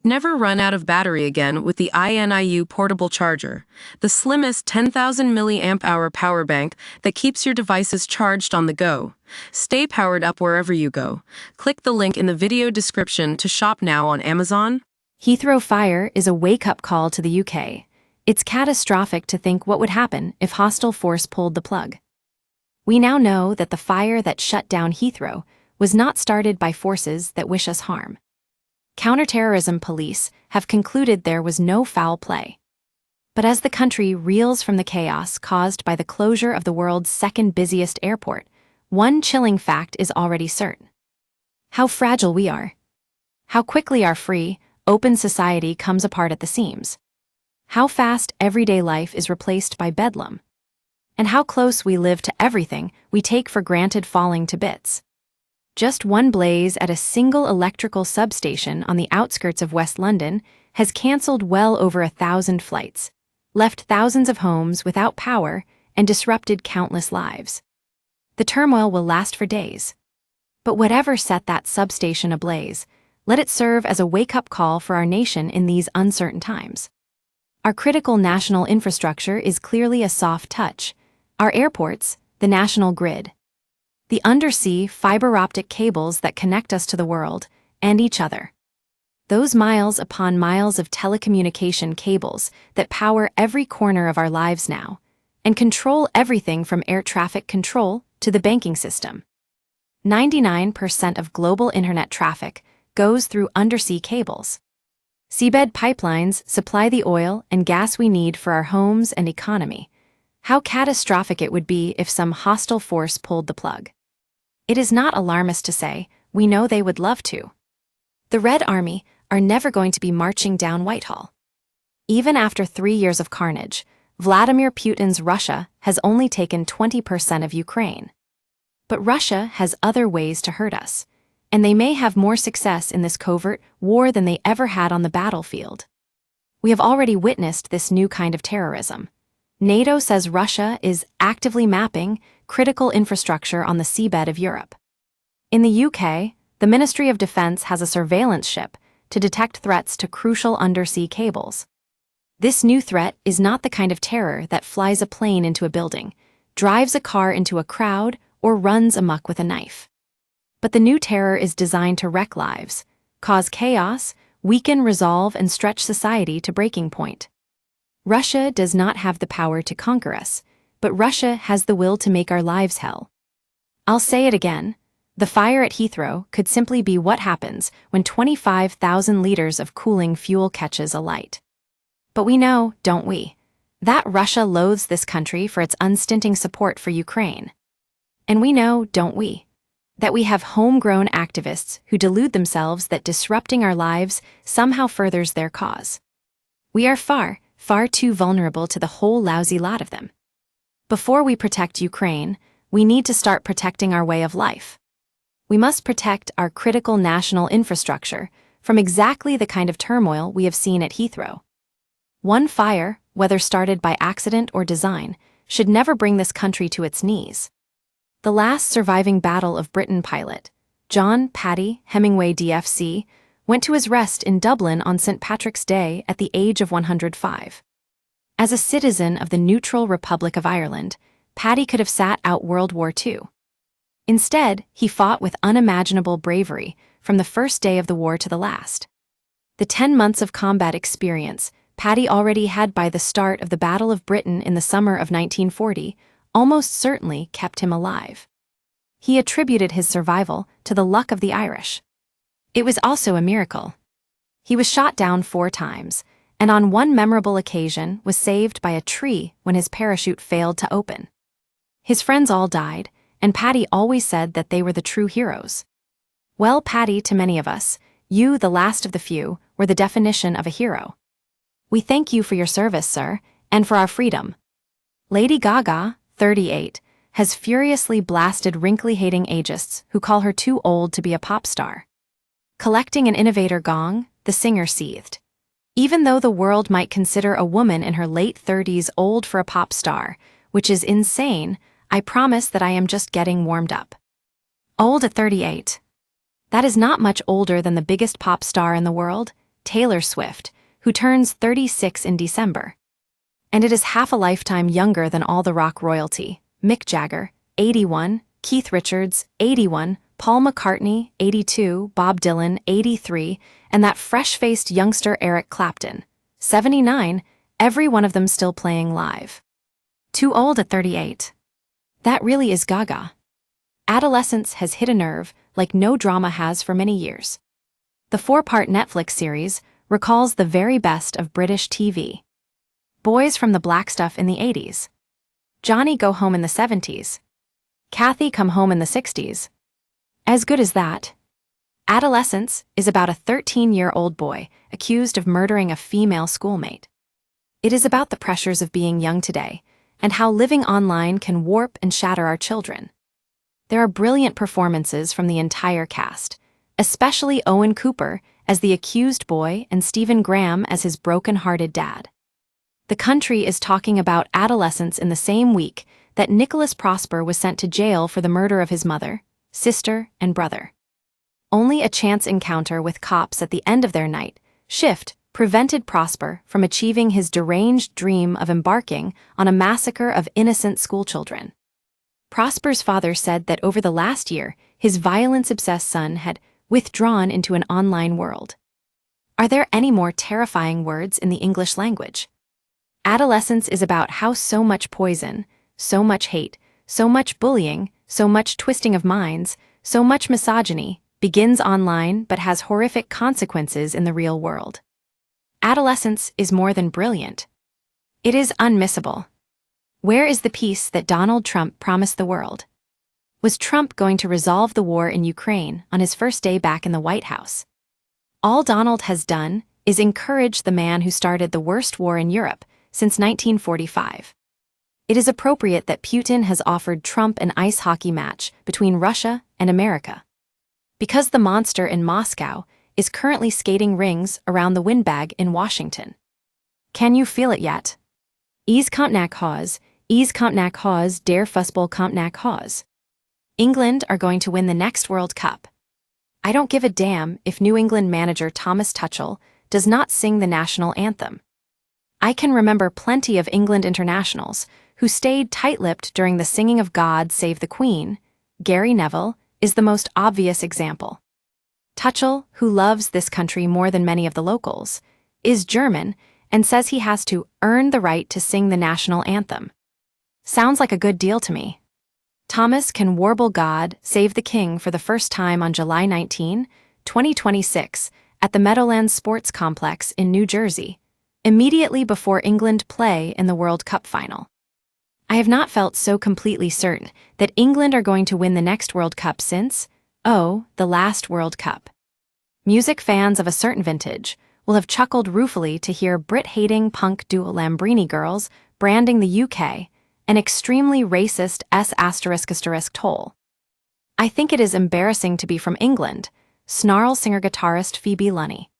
Never run out of battery again with the INIU portable charger, the slimmest 10,000 milliamp hour power bank that keeps your devices charged on the go. Stay powered up wherever you go. Click the link in the video description to shop now on Amazon. Heathrow fire is a wake-up call to the UK. It's catastrophic to think what would happen if hostile force pulled the plug. We now know that the fire that shut down Heathrow was not started by forces that wish us harm. Counterterrorism police have concluded there was no foul play. But as the country reels from the chaos caused by the closure of the world's second busiest airport, one chilling fact is already certain. How fragile we are. How quickly our free, open society comes apart at the seams. How fast everyday life is replaced by bedlam. And how close we live to everything we take for granted falling to bits. Just one blaze at a single electrical substation on the outskirts of West London has cancelled well over 1,000 flights, left thousands of homes without power, and disrupted countless lives. The turmoil will last for days. But whatever set that substation ablaze, let it serve as a wake-up call for our nation in these uncertain times. Our critical national infrastructure is clearly a soft touch. Our airports, the national grid. The undersea fiber-optic cables that connect us to the world and each other. Those miles upon miles of telecommunication cables that power every corner of our lives now and control everything from air traffic control to the banking system. 99% of global internet traffic goes through undersea cables. Seabed pipelines supply the oil and gas we need for our homes and economy. How catastrophic it would be if some hostile force pulled the plug. It is not alarmist to say, we know they would love to. The Red Army are never going to be marching down Whitehall. Even after 3 years of carnage, Vladimir Putin's Russia has only taken 20% of Ukraine. But Russia has other ways to hurt us, and they may have more success in this covert war than they ever had on the battlefield. We have already witnessed this new kind of terrorism. NATO says Russia is actively mapping critical infrastructure on the seabed of Europe. In the UK, the Ministry of Defence has a surveillance ship to detect threats to crucial undersea cables. This new threat is not the kind of terror that flies a plane into a building, drives a car into a crowd, or runs amok with a knife. But the new terror is designed to wreck lives, cause chaos, weaken resolve, and stretch society to breaking point. Russia does not have the power to conquer us, but Russia has the will to make our lives hell. I'll say it again, the fire at Heathrow could simply be what happens when 25,000 liters of cooling fuel catches alight. But we know, don't we, that Russia loathes this country for its unstinting support for Ukraine. And we know, don't we, that we have homegrown activists who delude themselves that disrupting our lives somehow furthers their cause. We are far too vulnerable to the whole lousy lot of them. Before we protect Ukraine, we need to start protecting our way of life. We must protect our critical national infrastructure from exactly the kind of turmoil we have seen at Heathrow. One fire, whether started by accident or design, should never bring this country to its knees. The last surviving Battle of Britain pilot, John Paddy Hemingway DFC, went to his rest in Dublin on St. Patrick's Day at the age of 105. As a citizen of the neutral Republic of Ireland, Paddy could have sat out World War II. Instead, he fought with unimaginable bravery from the first day of the war to the last. The 10 months of combat experience Paddy already had by the start of the Battle of Britain in the summer of 1940 almost certainly kept him alive. He attributed his survival to the luck of the Irish. It was also a miracle. He was shot down 4 times, and on one memorable occasion was saved by a tree when his parachute failed to open. His friends all died, and Paddy always said that they were the true heroes. Well, Paddy, to many of us, you, the last of the few, were the definition of a hero. We thank you for your service, sir, and for our freedom. Lady Gaga, 38, has furiously blasted wrinkly-hating ageists who call her too old to be a pop star. Collecting an innovator gong, the singer seethed. Even though the world might consider a woman in her late 30s old for a pop star, which is insane, I promise that I am just getting warmed up. Old at 38. That is not much older than the biggest pop star in the world, Taylor Swift, who turns 36 in December. And it is half a lifetime younger than all the rock royalty: Mick Jagger, 81, Keith Richards, 81, Paul McCartney, 82, Bob Dylan, 83, and that fresh-faced youngster Eric Clapton, 79, every one of them still playing live. Too old at 38. That really is gaga. Adolescence has hit a nerve like no drama has for many years. The 4-part Netflix series recalls the very best of British TV. Boys from the Black Stuff in the 80s. Johnny Go Home in the 70s. Kathy Come Home in the 60s. As good as that. Adolescence is about a 13-year-old boy accused of murdering a female schoolmate. It is about the pressures of being young today and how living online can warp and shatter our children. There are brilliant performances from the entire cast, especially Owen Cooper as the accused boy and Stephen Graham as his broken-hearted dad. The country is talking about adolescence in the same week that Nicholas Prosper was sent to jail for the murder of his mother, sister, and brother. Only a chance encounter with cops at the end of their night shift prevented Prosper from achieving his deranged dream of embarking on a massacre of innocent schoolchildren. Prosper's father said that over the last year, his violence-obsessed son had withdrawn into an online world. Are there any more terrifying words in the English language? Adolescence is about how so much poison, so much hate, so much bullying, so much twisting of minds, so much misogyny begins online but has horrific consequences in the real world. Adolescence is more than brilliant. It is unmissable. Where is the peace that Donald Trump promised the world? Was Trump going to resolve the war in Ukraine on his first day back in the White House? All Donald has done is encourage the man who started the worst war in Europe since 1945. It is appropriate that Putin has offered Trump an ice hockey match between Russia and America. Because the monster in Moscow is currently skating rings around the windbag in Washington. Can you feel it yet? Is Compnac Hawes, der Fußball Compnac Hawes. England are going to win the next World Cup. I don't give a damn if New England manager Thomas Tuchel does not sing the national anthem. I can remember plenty of England internationals who stayed tight-lipped during the singing of God Save the Queen. Gary Neville is the most obvious example. Tuchel, who loves this country more than many of the locals, is German and says he has to earn the right to sing the national anthem. Sounds like a good deal to me. Thomas can warble God Save the King for the first time on July 19, 2026, at the Meadowlands Sports Complex in New Jersey, immediately before England play in the World Cup final. I have not felt so completely certain that England are going to win the next World Cup since, the last World Cup. Music fans of a certain vintage will have chuckled ruefully to hear Brit-hating punk duo Lambrini Girls branding the UK an extremely racist ***toll. I think it is embarrassing to be from England, snarl singer-guitarist Phoebe Lunny.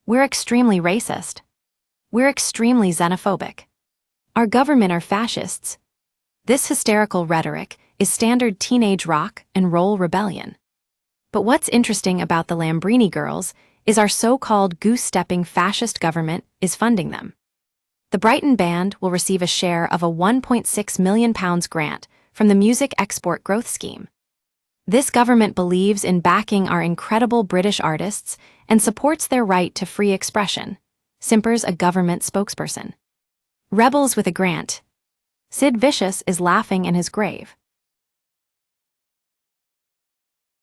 We're extremely racist. We're extremely xenophobic. Our government are fascists. This hysterical rhetoric is standard teenage rock and roll rebellion. But what's interesting about the Lambrini Girls is our so-called goose-stepping fascist government is funding them. The Brighton Band will receive a share of a £1.6 million grant from the Music Export Growth Scheme. This government believes in backing our incredible British artists and supports their right to free expression, simpers a government spokesperson. Rebels with a grant. Sid Vicious is laughing in his grave.